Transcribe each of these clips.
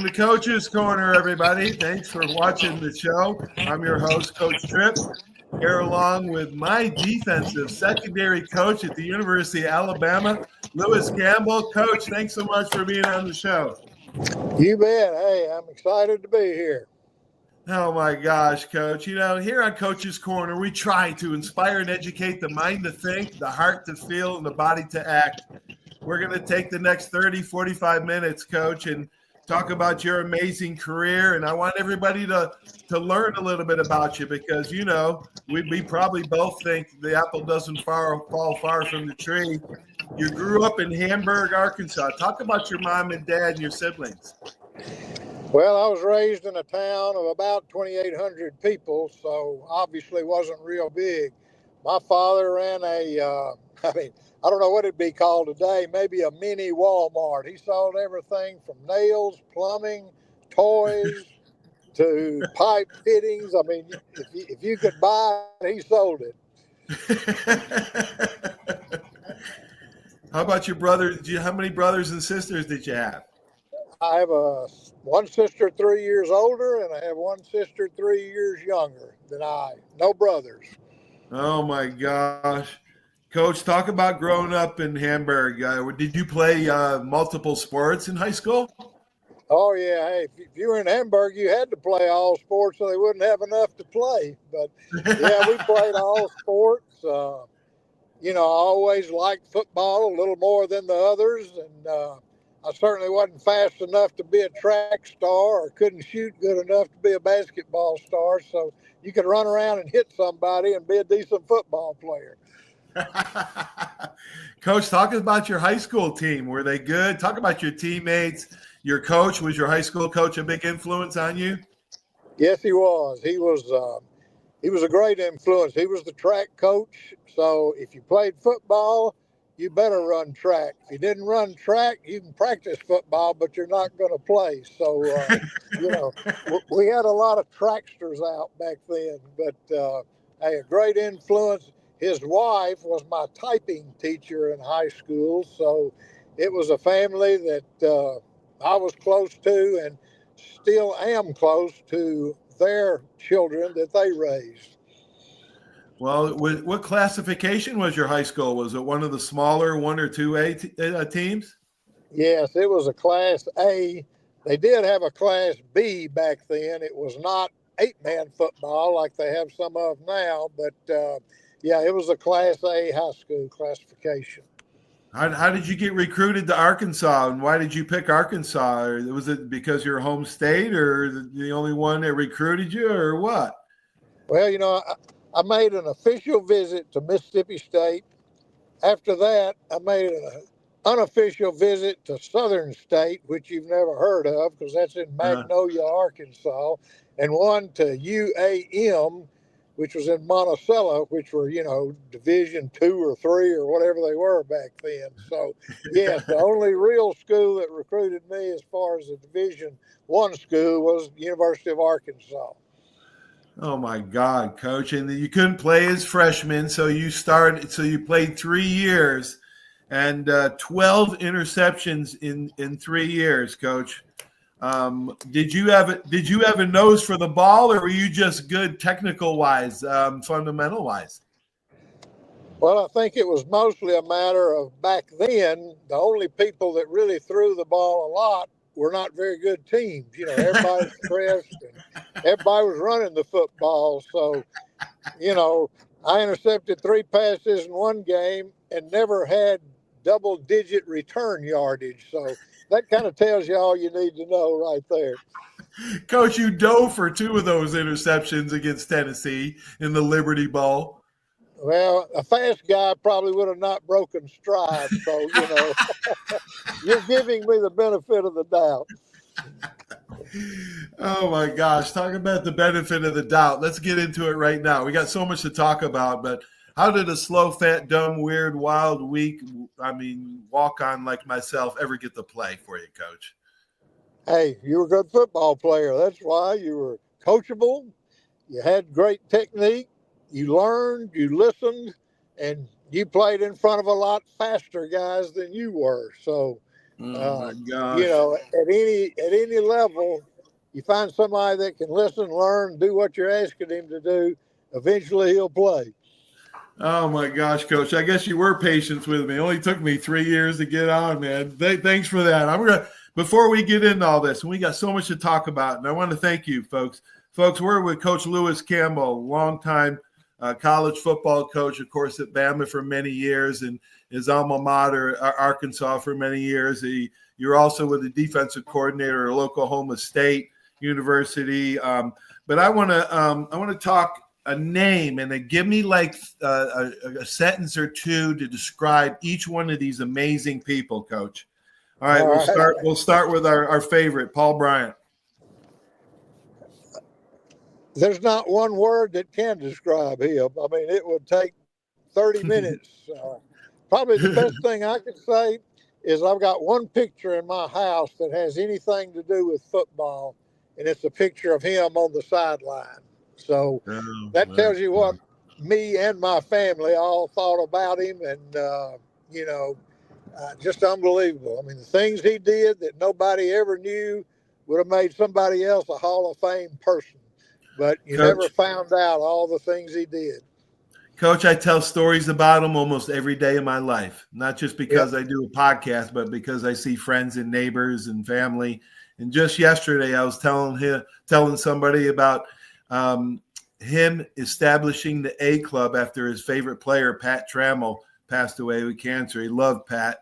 to Coach's Corner, everybody. Thanks for watching the show. I'm your host, Coach Tripp, here along with my defensive secondary coach at the University of Alabama, Lewis Campbell. Coach, thanks so much for being on the show. You bet. Hey, I'm excited to be here. Oh, my gosh, Coach. You know, here on Coach's Corner, we try to inspire and educate the mind to think, the heart to feel, and the body to act. We're going to take the next 30, 45 minutes, Coach, and talk about your amazing career. And I want everybody to learn a little bit about you because, you know, we probably both think the apple doesn't fall far from the tree. You grew up in Hamburg, Arkansas. Talk about your mom and dad and your siblings. Well, I was raised in a town of about 2,800 people, so obviously wasn't real big. My father ran I don't know what it'd be called today, maybe a mini Walmart. He sold everything from nails, plumbing, toys, to pipe fittings. I mean, if you could buy it, he sold it. How about your brother? How many brothers and sisters did you have? I have one sister 3 years older, and I have one sister 3 years younger than I. No brothers. Oh, my gosh. Coach, talk about growing up in Hamburg. Did you play multiple sports in high school? Oh, yeah. Hey, if you were in Hamburg, you had to play all sports, so they wouldn't have enough to play. But, yeah, we played all sports. You know, I always liked football a little more than the others, and I certainly wasn't fast enough to be a track star or couldn't shoot good enough to be a basketball star. So you could run around and hit somebody and be a decent football player. Coach, talk about your high school team. Were they good? Talk about your teammates. Your coach, was your high school coach a big influence on you? Yes, he was. He was a great influence. He was the track coach. So if you played football, you better run track. If you didn't run track, you can practice football, but you're not going to play. So, you know, we had a lot of tracksters out back then, but hey, a great influence. His wife was my typing teacher in high school. So it was a family that I was close to and still am close to their children that they raised. Well, what classification was your high school? Was it one of the smaller 1 or 2A teams? Yes, it was a Class A. They did have a Class B back then. It was not 8-man football like they have some of now, but yeah, it was a Class A high school classification. How did you get recruited to Arkansas, and why did you pick Arkansas? Or was it because your home state, or the only one that recruited you, or what? Well, you know, I made an official visit to Mississippi State. After that, I made an unofficial visit to Southern State, which you've never heard of because that's in Magnolia, Arkansas, and one to UAM, which was in Monticello, which were, you know, Division II or III or whatever they were back then. So, yes, the only real school that recruited me as far as a Division I school was the University of Arkansas. Oh my God, Coach! And you couldn't play as freshman, so you played 3 years, and 12 interceptions in 3 years, Coach. Did you have a nose for the ball, or were you just good technical wise, fundamental wise? Well, I think it was mostly a matter of back then, the only people that really threw the ball a lot were not very good teams. You know, everybody was stressed and everybody was running the football. So, you know, I intercepted 3 passes in one game and never had double-digit return yardage. So that kind of tells you all you need to know right there. Coach, you dove for 2 of those interceptions against Tennessee in the Liberty Bowl. Well, a fast guy probably would have not broken stride. So, you know, you're giving me the benefit of the doubt. Oh, my gosh. Talk about the benefit of the doubt. Let's get into it right now. We got so much to talk about, but how did a slow, fat, dumb, weird, wild, weak, walk-on like myself ever get to play for you, Coach? Hey, you were a good football player. That's why you were coachable. You had great technique. You learned, you listened, and you played in front of a lot faster guys than you were. So, Oh my You gosh. know, at any level, you find somebody that can listen, learn, do what you're asking him to do. Eventually, he'll play. Oh my gosh, Coach! I guess you were patient with me. It only took me 3 years to get on, man. Thanks for that. Before we get into all this, and we got so much to talk about, and I want to thank you, folks. Folks, we're with Coach Lewis Campbell, longtime college football coach, of course, at Bama for many years, and his alma mater, Arkansas, for many years. You're also with the defensive coordinator at Oklahoma State University. But I want to talk a name and give me like a sentence or two to describe each one of these amazing people, Coach. All right, we'll start with our favorite, Paul Bryant. There's not one word that can describe him. I mean, it would take 30 minutes. Probably the best thing I could say is I've got one picture in my house that has anything to do with football, and it's a picture of him on the sideline. So that tells you what me and my family all thought about him, and, just unbelievable. I mean, the things he did that nobody ever knew would have made somebody else a Hall of Fame person. But you never found out all the things he did. Coach, I tell stories about him almost every day of my life, not just because I do a podcast, but because I see friends and neighbors and family. And just yesterday, I was telling somebody about him establishing the A Club after his favorite player, Pat Trammell, passed away with cancer. He loved Pat.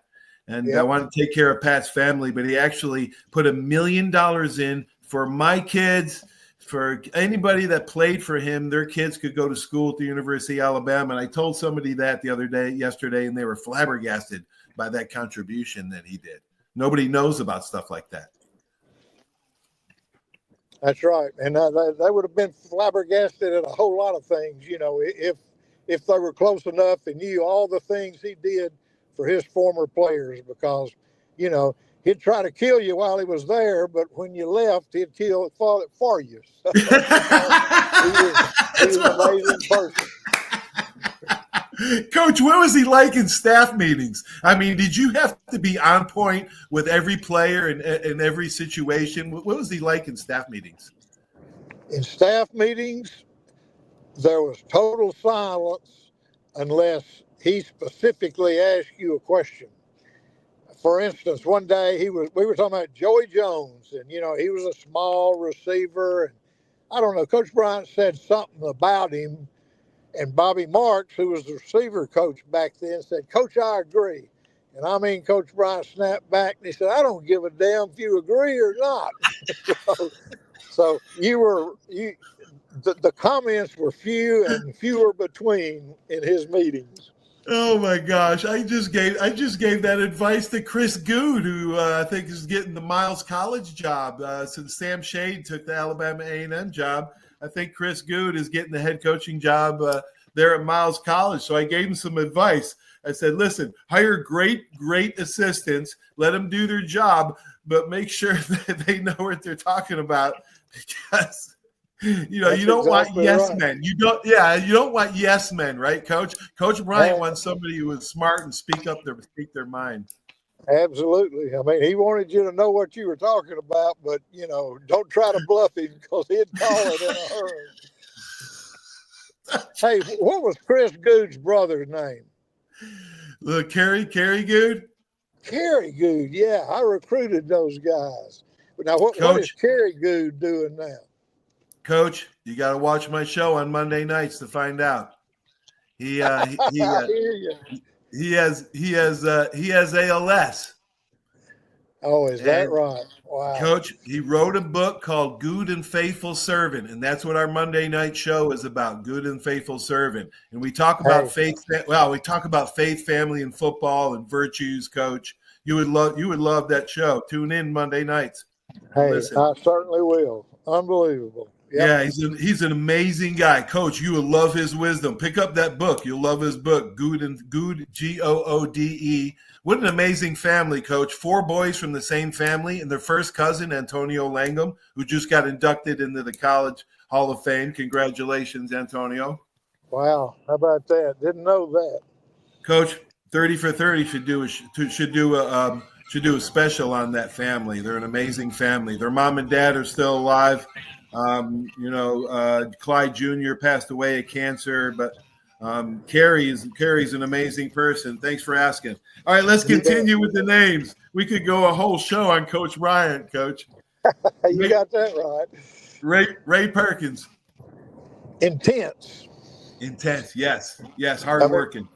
And I wanted to take care of Pat's family, but he actually put $1 million in for my kids. For anybody that played for him, their kids could go to school at the University of Alabama. And I told somebody that yesterday, and they were flabbergasted by that contribution that he did. Nobody knows about stuff like that. That's right. And they would have been flabbergasted at a whole lot of things, you know, if they were close enough and knew all the things he did for his former players, because, you know, he'd try to kill you while he was there, but when you left, he'd fought it for you. So, he was an amazing person. Coach, what was he like in staff meetings? I mean, did you have to be on point with every player and in every situation? What was he like in staff meetings? In staff meetings, there was total silence unless he specifically asked you a question. For instance, one day we were talking about Joey Jones, and you know, he was a small receiver, and I don't know, Coach Bryant said something about him, and Bobby Marks, who was the receiver coach back then, said, "Coach, I agree." And I mean, Coach Bryant snapped back and he said, "I don't give a damn if you agree or not." so the comments were few and fewer between in his meetings. Oh my gosh! I just gave that advice to Chris Good, who I think is getting the Miles College job since Sam Shade took the Alabama A&M job. I think Chris Good is getting the head coaching job there at Miles College. So I gave him some advice. I said, "Listen, hire great assistants, let them do their job, but make sure that they know what they're talking about, because." You know, you don't want yes men. You don't want yes men, right, Coach? Coach Bryant wants somebody who is smart and speak their mind. Absolutely. I mean, he wanted you to know what you were talking about, but you know, don't try to bluff him because he'd call it in a hurry. Hey, what was Chris Good's brother's name? Look, Kerry Good. Kerry Good. Yeah, I recruited those guys. But now, what is Kerry Good doing now? Coach, you got to watch my show on Monday nights to find out. He has ALS. Oh, is that right? Wow. Coach, he wrote a book called Good and Faithful Servant, and that's what our Monday night show is about, Good and Faithful Servant. And we talk about faith. Well, we talk about faith, family, and football and virtues, Coach. You would love that show. Tune in Monday nights. Hey, listen. I certainly will. Unbelievable. Yep. Yeah, he's an amazing guy. Coach, you will love his wisdom. Pick up that book. You'll love his book, Good, Goode. What an amazing family, Coach. 4 boys from the same family, and their first cousin, Antonio Langham, who just got inducted into the College Hall of Fame. Congratulations, Antonio. Wow, how about that? Didn't know that. Coach, 30 for 30 should do should do a special on that family. They're an amazing family. Their mom and dad are still alive. Clyde Jr. passed away of cancer, but Carrie's an amazing person. Thanks for asking. All right, let's continue with the names. We could go a whole show on Coach Bryant, Coach. You got that right. Ray Perkins. Intense, yes, hardworking.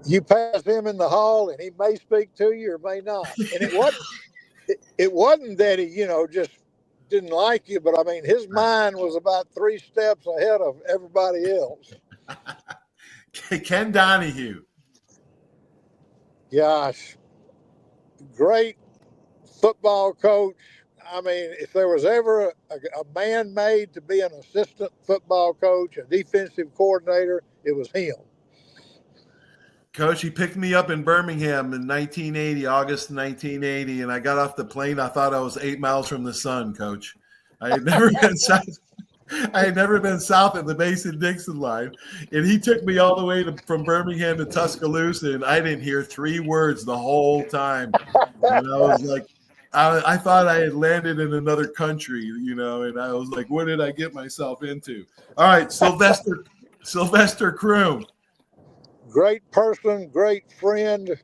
You pass him in the hall, and he may speak to you or may not. And it wasn't that he, just didn't like you, but I mean, his mind was about 3 steps ahead of everybody else. Ken Donahue. Gosh, great football coach. I mean, if there was ever a man made to be an assistant football coach, a defensive coordinator, it was him. Coach, he picked me up in Birmingham in 1980, August 1980, and I got off the plane. I thought I was 8 miles from the sun, Coach. I had never been south. I had never been south of the Mason-Dixon line, and he took me all the way from Birmingham to Tuscaloosa, and I didn't hear 3 words the whole time. And I was like, I thought I had landed in another country, and I was like, what did I get myself into? All right, Sylvester Croom. Great person, great friend.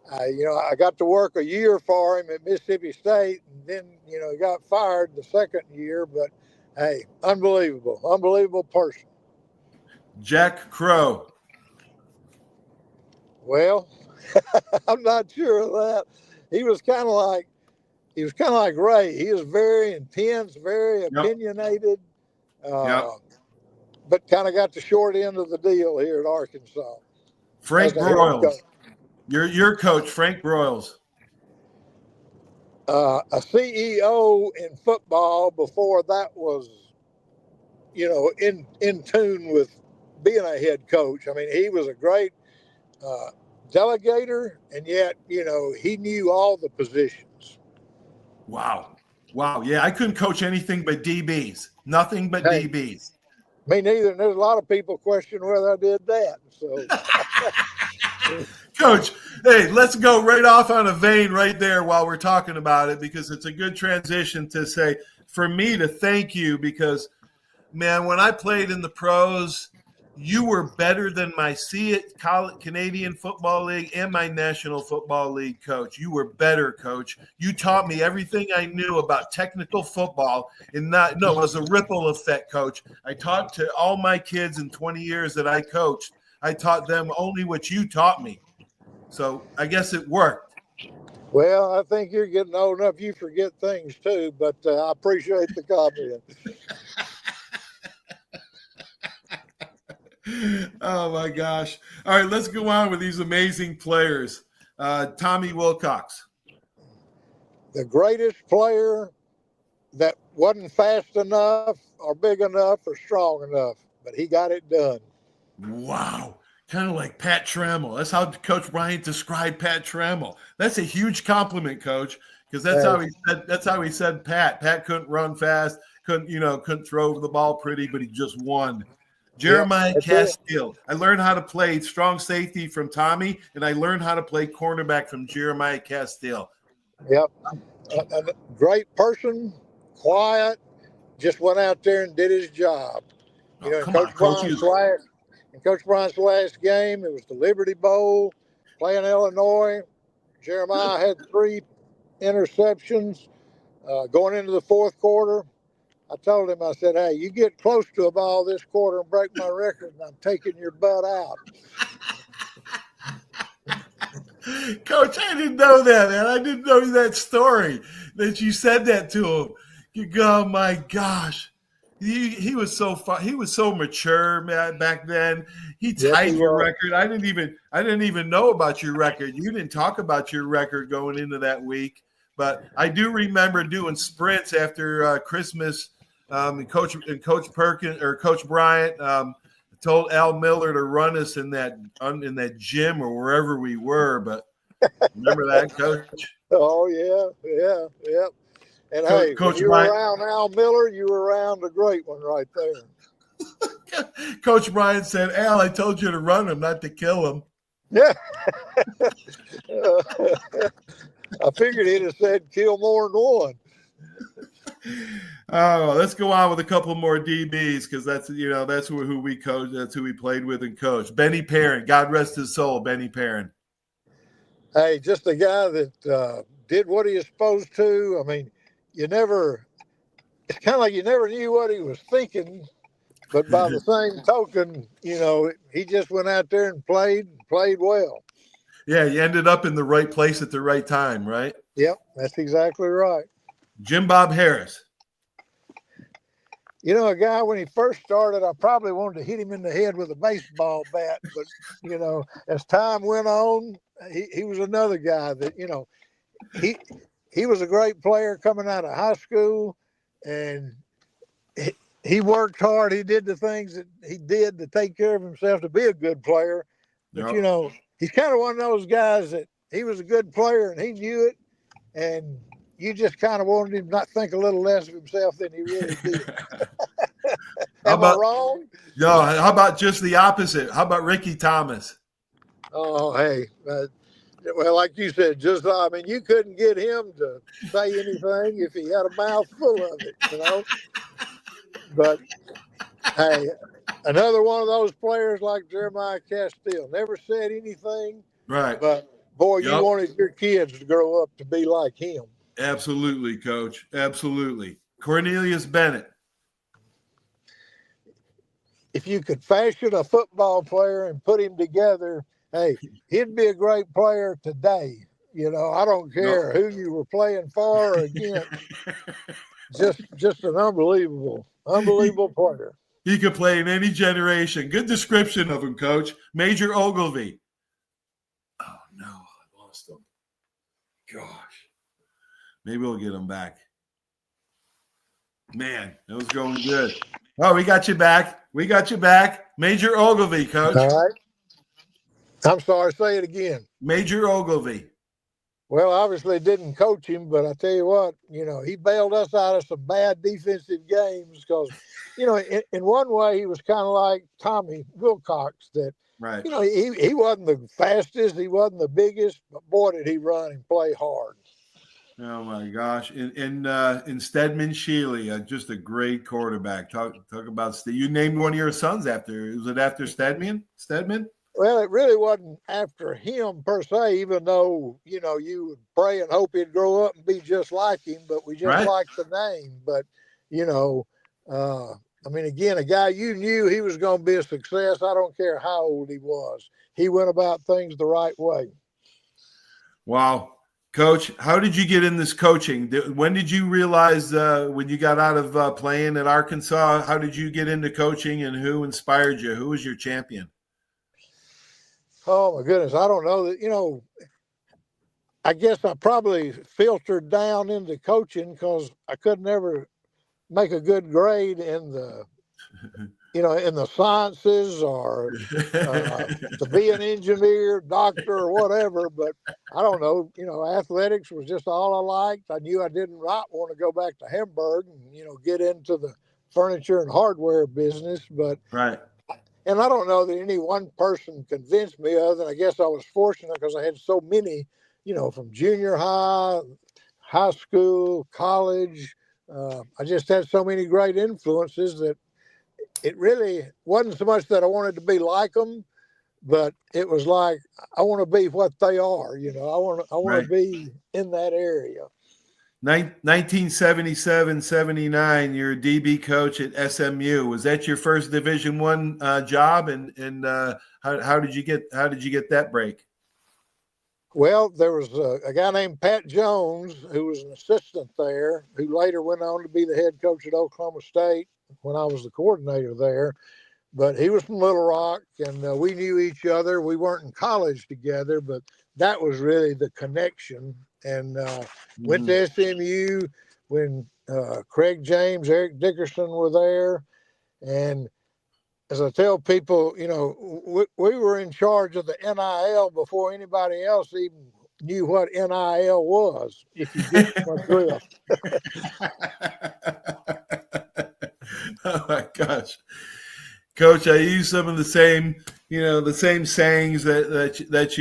I got to work a year for him at Mississippi State, and then, he got fired the second year, but hey, unbelievable person. Jack Crow. Well, I'm not sure of that. He was kind of like Ray. He was very intense, very opinionated, but kind of got the short end of the deal here at Arkansas. Frank Broyles. Your coach, Frank Broyles. A CEO in football before that was, in tune with being a head coach. I mean, he was a great delegator, and yet, he knew all the positions. Wow. Yeah, I couldn't coach anything but DBs. Nothing but DBs. Me neither. And there's a lot of people question whether I did that. So, Coach, hey, let's go right off on a vein right there while we're talking about it, because it's a good transition to say, for me to thank you, because, man, when I played in the pros, you were better than my Canadian Football League and my National Football League coach. You were better, Coach. You taught me everything I knew about technical football. It was a ripple effect, Coach. I taught to all my kids in 20 years that I coached. I taught them only what you taught me. So I guess it worked. Well, I think you're getting old enough. You forget things too, but I appreciate the compliment. Oh, my gosh. All right, let's go on with these amazing players. Tommy Wilcox. The greatest player that wasn't fast enough or big enough or strong enough, but he got it done. Wow. Kind of like Pat Trammell. That's how Coach Bryant described Pat Trammell. That's a huge compliment, Coach, because that's how he said Pat. Pat couldn't run fast, couldn't throw the ball pretty, but he just won. Jeremiah Castile. I learned how to play strong safety from Tommy, and I learned how to play cornerback from Jeremiah Castile. Yep. A great person, quiet, just went out there and did his job. Coach Bryant's last game, it was the Liberty Bowl, playing Illinois. Jeremiah had 3 interceptions going into the fourth quarter. I told him, I said, hey, you get close to a ball this quarter and break my record, and I'm taking your butt out. Coach, I didn't know that, man. I didn't know that story, that you said that to him. You go, oh, my gosh. He was so fun. He was so mature, man, back then. He tied your record. I didn't even know about your record. You didn't talk about your record going into that week, but I do remember doing sprints after Christmas. And Coach Perkins or Coach Bryant told Al Miller to run us in that gym or wherever we were. But remember that, Coach? Oh yeah. And hey, Coach when you Bryant, were around Al Miller, you were around a great one right there. Coach Bryant said, Al, I told you to run him, not to kill him. Yeah. I figured he'd have said kill more than one. Oh, let's go on with a couple more DBs because that's who we coach. That's who we played with and coached. Benny Perrin, God rest his soul. Benny Perrin. Hey, just a guy that did what he was supposed to. I mean, it's kind of like you never knew what he was thinking, but by the same token, he just went out there and played well. Yeah, you ended up in the right place at the right time, right? Yep, that's exactly right. Jim Bob Harris. A guy, when he first started, I probably wanted to hit him in the head with a baseball bat. But, as time went on, he was another guy that, he was a great player coming out of high school, and he worked hard. He did the things that he did to take care of himself to be a good player. But, Yep. He's kind of one of those guys that he was a good player and he knew it. And you just kind of wanted him to not think a little less of himself than he really did. Am I wrong? No, how about just the opposite? How about Ricky Thomas? Oh, hey. Well, like you said, you couldn't get him to say anything if he had a mouth full of it, But, hey, another one of those players like Jeremiah Castile, never said anything. Right. But, boy, you wanted your kids to grow up to be like him. Absolutely, Coach. Absolutely. Cornelius Bennett. If you could fashion a football player and put him together, hey, he'd be a great player today. I don't care who you were playing for or against. just an unbelievable player. He could play in any generation. Good description of him, Coach. Major Ogilvy. Oh, no, I lost him. Gosh. Maybe we'll get him back. Man, that was going good. Oh, we got you back. Major Ogilvy, Coach. All right. I'm sorry, say it again. Major Ogilvy. Well, obviously didn't coach him, but I tell you what, he bailed us out of some bad defensive games because, in one way he was kind of like Tommy Wilcox that, right. He wasn't the fastest, he wasn't the biggest, but boy, did he run and play hard. Oh my gosh! In Stedman Shealy, just a great quarterback. Talk about you named one of your sons after. Was it after Stedman? Well, it really wasn't after him per se, even though you would pray and hope he'd grow up and be just like him. But we just liked the name. But again, a guy you knew he was going to be a success. I don't care how old he was. He went about things the right way. Wow. Coach, how did you get in this coaching? When did you realize when you got out of playing at Arkansas, how did you get into coaching and who inspired you? Who was your champion? Oh, my goodness. I don't know that, I guess I probably filtered down into coaching because I could never make a good grade in the in the sciences or to be an engineer, doctor, or whatever. But I don't know, athletics was just all I liked. I knew I didn't want to go back to Hamburg and, get into the furniture and hardware business. But and I don't know that any one person convinced me other than I guess I was fortunate because I had so many, from junior high, high school, college. I just had so many great influences that it really wasn't so much that I wanted to be like them, but it was like, I want to be what they are. I want to be in that area. 1977-79, you're a DB coach at SMU. Was that your first Division I job? And how did you get that break? Well, there was a guy named Pat Jones who was an assistant there, who later went on to be the head coach at Oklahoma State when I was the coordinator there. But he was from Little Rock, and we knew each other. We weren't in college together, but that was really the connection. And went to SMU when Craig James, Eric Dickerson were there. And as I tell people, we were in charge of the NIL before anybody else even knew what NIL was, if you get my drift. Oh my gosh. Coach, I use some of the same, the same sayings that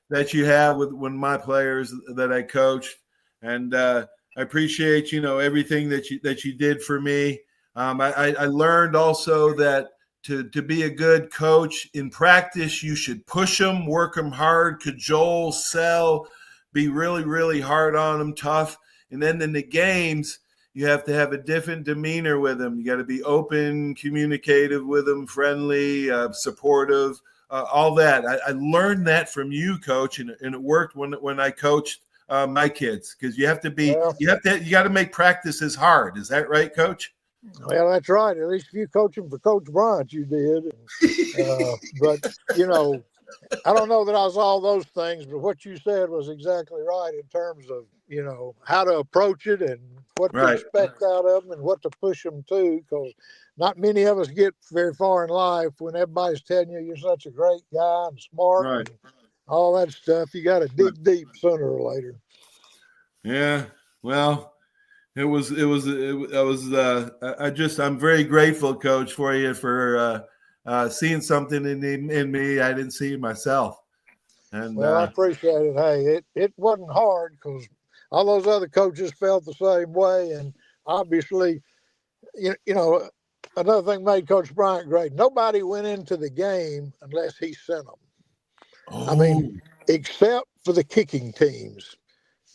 that you have with my players that I coached, and I appreciate everything that you did for me. I learned also that to be a good coach in practice, you should push them, work them hard, cajole, sell, be really, really hard on them, tough. And then in the games, you have to have a different demeanor with them. You got to be open, communicative with them, friendly, supportive, all that. I learned that from you, Coach, and it worked when I coached my kids, because you have to be, you got to make practices hard. Is that right, Coach? Well, that's right. At least if you coach him for Coach Bryant, you did. But, I don't know that I was all those things, but what you said was exactly right in terms of, how to approach it and what to expect out of them and what to push them to, because not many of us get very far in life when everybody's telling you you're such a great guy and smart and all that stuff. You got to dig deep sooner or later. Yeah. Well, I'm very grateful, Coach, for you for seeing something in me I didn't see myself. And I appreciate it. Hey, it wasn't hard because all those other coaches felt the same way. And obviously, another thing made Coach Bryant great. Nobody went into the game unless he sent them. Oh. I mean, except for the kicking teams.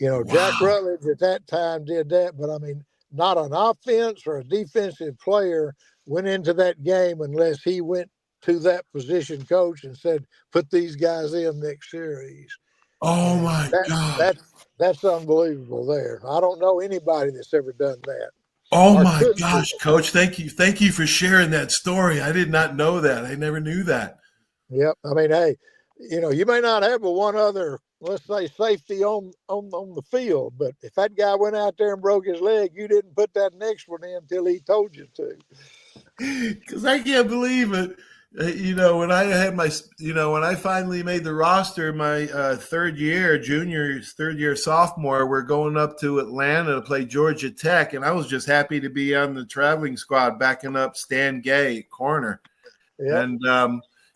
Jack Rutledge at that time did that, but I mean, not an offense or a defensive player went into that game unless he went to that position coach and said, put these guys in next series. Oh, my God. That's unbelievable there. I don't know anybody that's ever done that. Oh, my gosh, Coach. Thank you for sharing that story. I did not know that. I never knew that. Yep. I mean, hey, you may not have one other, let's say, safety on the field, but if that guy went out there and broke his leg, you didn't put that next one in until he told you to. Because I can't believe it. When I had when I finally made the roster, my third year, sophomore, we're going up to Atlanta to play Georgia Tech, and I was just happy to be on the traveling squad, backing up Stan Gay corner. Yep.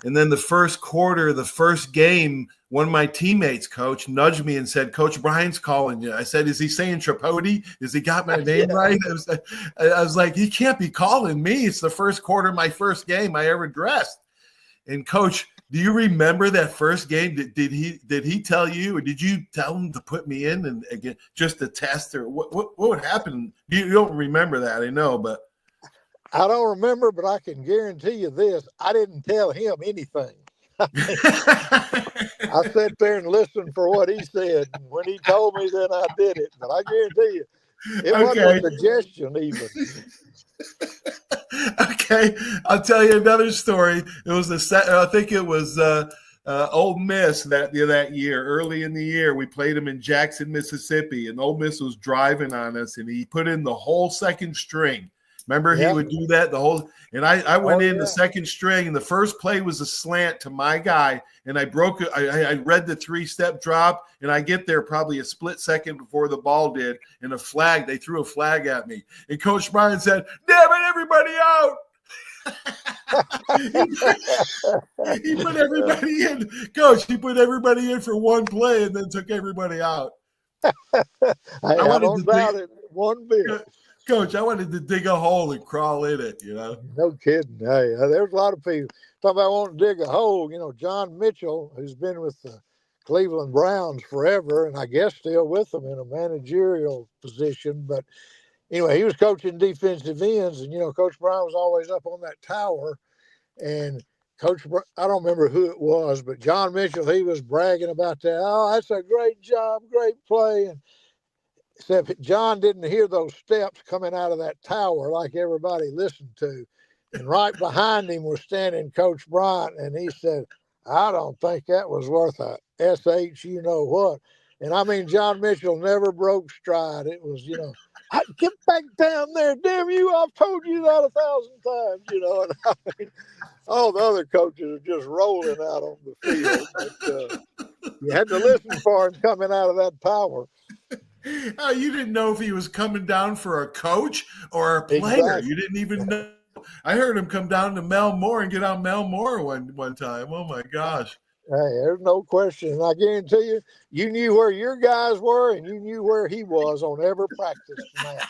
And then the first quarter, the first game, one of my teammates, Coach, nudged me and said, Coach Bryant's calling you. I said, is he saying Tripodi? Has he got my name right? I was like, he can't be calling me. It's the first quarter of my first game I ever dressed. And, Coach, do you remember that first game? Did he tell you, or did you tell him to put me in and again just to test, or what would happen? You don't remember that, I know, but. I don't remember, but I can guarantee you this. I didn't tell him anything. I sat there and listened for what he said. And when he told me, then I did it. But I guarantee you, it wasn't a suggestion even. Okay. I'll tell you another story. It was I think it was Ole Miss that year, early in the year. We played them in Jackson, Mississippi, and Ole Miss was driving on us, and he put in the whole second string. Remember, he would do that and I went in the second string, and the first play was a slant to my guy, and I broke it. I read the 3-step drop, and I get there probably a split second before the ball did, and they threw a flag at me. And Coach Bryant said, damn it, everybody out. He put everybody in. Coach, he put everybody in for one play and then took everybody out. I don't doubt it one bit. Coach, I wanted to dig a hole and crawl in it, No kidding. Hey, there's a lot of people talking about wanting to dig a hole. John Mitchell, who's been with the Cleveland Browns forever, and I guess still with them in a managerial position. But anyway, he was coaching defensive ends, and, Coach Brown was always up on that tower. And I don't remember who it was, but John Mitchell, he was bragging about that. Oh, that's a great job, great play. And except John didn't hear those steps coming out of that tower like everybody listened to. And right behind him was standing Coach Bryant, and he said, I don't think that was worth a SH, what. And I mean, John Mitchell never broke stride. It was, get back down there, damn you, I've told you that 1,000 times, And I mean, all the other coaches are just rolling out on the field. But, you had to listen for him coming out of that tower. Oh, you didn't know if he was coming down for a coach or a player. Exactly. You didn't even know. I heard him come down to Mel Moore and get on Mel Moore one time. Oh, my gosh. there's no question. And I guarantee you, you knew where your guys were and you knew where he was on every practice match.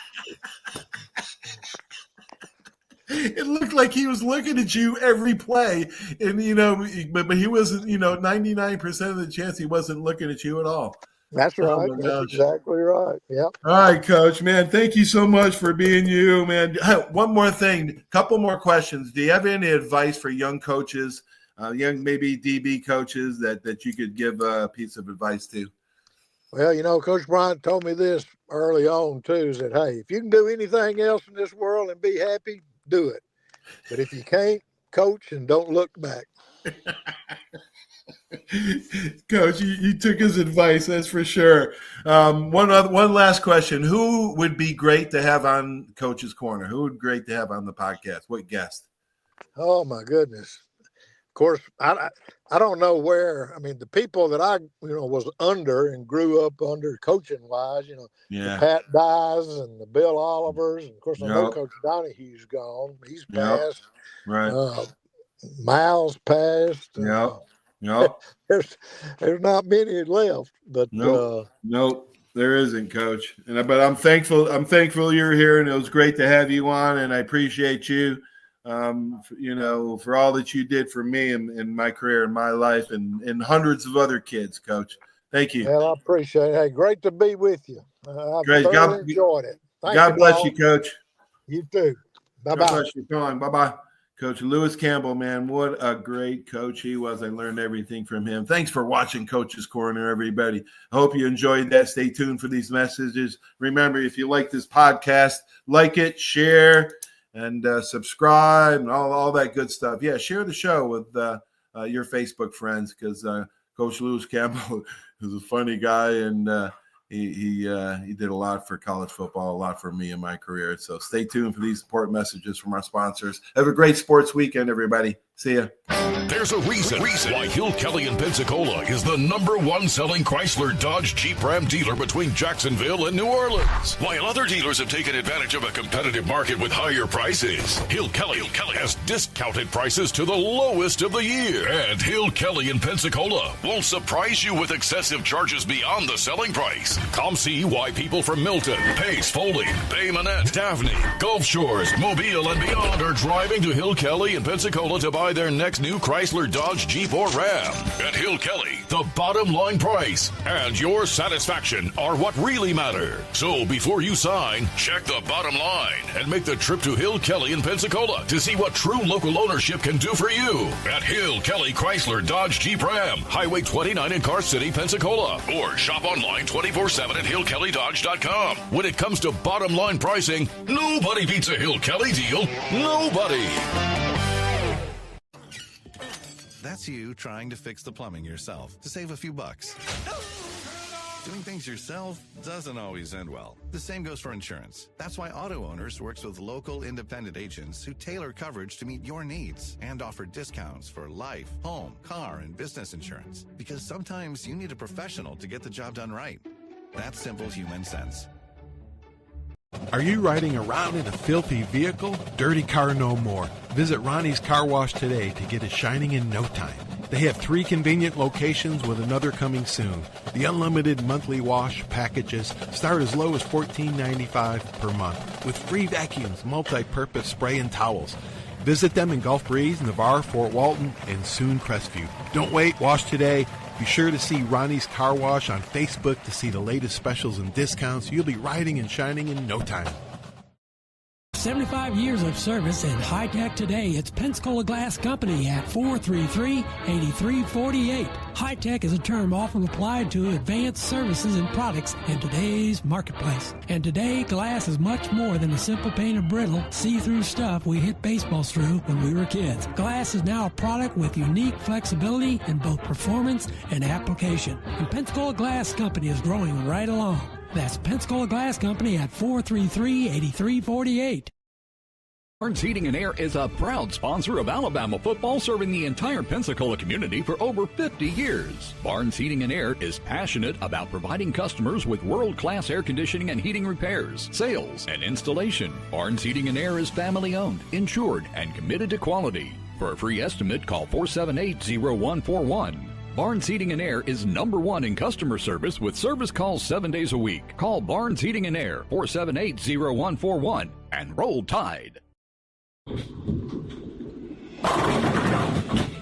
It looked like he was looking at you every play, and but he wasn't. 99% of the chance he wasn't looking at you at all. That's right. Oh, That's exactly right. Yep. All right, Coach, man. Thank you so much for being you, man. One more thing, couple more questions. Do you have any advice for young coaches, young maybe DB coaches that you could give a piece of advice to? Well, Coach Bryant told me this early on too. Is that, hey, if you can do anything else in this world and be happy, do it. But if you can't, coach and don't look back. Coach, you took his advice, that's for sure. One last question. Who would be great to have on Coach's Corner? Who would be great to have on the podcast? What guest? Oh, my goodness. Of course, I don't know where. I mean, the people that I, was under and grew up under coaching-wise, the Pat Dyes and the Bill Olivers. And, of course, I know Coach Donahue's gone. He's passed. Right. Miles passed. Nope. There's not many left, but nope, there isn't, Coach. But I'm thankful you're here, and it was great to have you on, and I appreciate you, for all that you did for me in my career, in my life, and hundreds of other kids, Coach. Thank you. Well, I appreciate it. Hey, great to be with you. I've great. thoroughly enjoyed it. God bless you, Coach. You too. Bye-bye. God bless you, Colin. Bye-bye. Coach Lewis Campbell, man, what a great coach he was. I learned everything from him. Thanks for watching Coach's Corner, everybody. I hope you enjoyed that. Stay tuned for these messages. Remember, if you like this podcast, like it, share, and subscribe, and all that good stuff. Yeah, share the show with your Facebook friends, because Coach Lewis Campbell is a funny guy, and he did a lot for college football, a lot for me in my career. So stay tuned for these important messages from our sponsors. Have a great sports weekend, everybody. See ya. There's a reason why Hill Kelly in Pensacola is the #1 selling Chrysler Dodge Jeep Ram dealer between Jacksonville and New Orleans. While other dealers have taken advantage of a competitive market with higher prices, Hill Kelly has discounted prices to the lowest of the year. And Hill Kelly in Pensacola won't surprise you with excessive charges beyond the selling price. Come see why people from Milton, Pace, Foley, Bay Minette, Daphne, Gulf Shores, Mobile, and beyond are driving to Hill Kelly in Pensacola to buy their next new Chrysler, Dodge, Jeep, or Ram. At Hill Kelly, the bottom line price and your satisfaction are what really matter. So before you sign, check the bottom line and make the trip to Hill Kelly in Pensacola to see what true local ownership can do for you. At Hill Kelly Chrysler, Dodge, Jeep, Ram, Highway 29 in Car City, Pensacola. Or shop online 24/7 at hillkellydodge.com. When it comes to bottom line pricing, nobody beats a Hill Kelly deal. Nobody. That's you trying to fix the plumbing yourself to save a few bucks. Doing things yourself doesn't always end well. The same goes for insurance. That's why Auto Owners works with local independent agents who tailor coverage to meet your needs and offer discounts for life, home, car, and business insurance. Because sometimes you need a professional to get the job done right. That's simple human sense. Are you riding around in a filthy vehicle? Dirty car no more. Visit Ronnie's Car Wash today to get it shining in no time. They have 3 convenient locations with another coming soon. The unlimited monthly wash packages start as low as $14.95 per month with free vacuums, multi-purpose spray, and towels. Visit them in Gulf Breeze, Navarre, Fort Walton, and soon Crestview. Don't wait, wash today. Be sure to see Ronnie's Car Wash on Facebook to see the latest specials and discounts. You'll be riding and shining in no time. 75 years of service in high tech today. It's Pensacola Glass Company at 433-8348. High tech is a term often applied to advanced services and products in today's marketplace. And today, glass is much more than a simple pane of brittle, see-through stuff we hit baseballs through when we were kids. Glass is now a product with unique flexibility in both performance and application. And Pensacola Glass Company is growing right along. That's Pensacola Glass Company at 433-8348. Barnes Heating and Air is a proud sponsor of Alabama football, serving the entire Pensacola community for over 50 years. Barnes Heating and Air is passionate about providing customers with world-class air conditioning and heating repairs, sales, and installation. Barnes Heating and Air is family-owned, insured, and committed to quality. For a free estimate, call 478-0141. Barnes Heating and Air is #1 in customer service with service calls 7 days a week. Call Barnes Heating and Air, 478-0141, and roll Tide.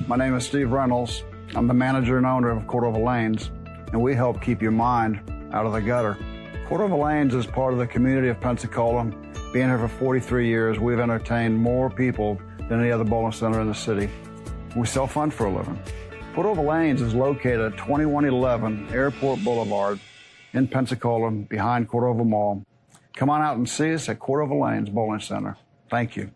My name is Steve Reynolds. I'm the manager and owner of Cordova Lanes, and we help keep your mind out of the gutter. Cordova Lanes is part of the community of Pensacola. Being here for 43 years, we've entertained more people than any other bowling center in the city. We sell fun for a living. Cordova Lanes is located at 2111 Airport Boulevard in Pensacola, behind Cordova Mall. Come on out and see us at Cordova Lanes Bowling Center. Thank you.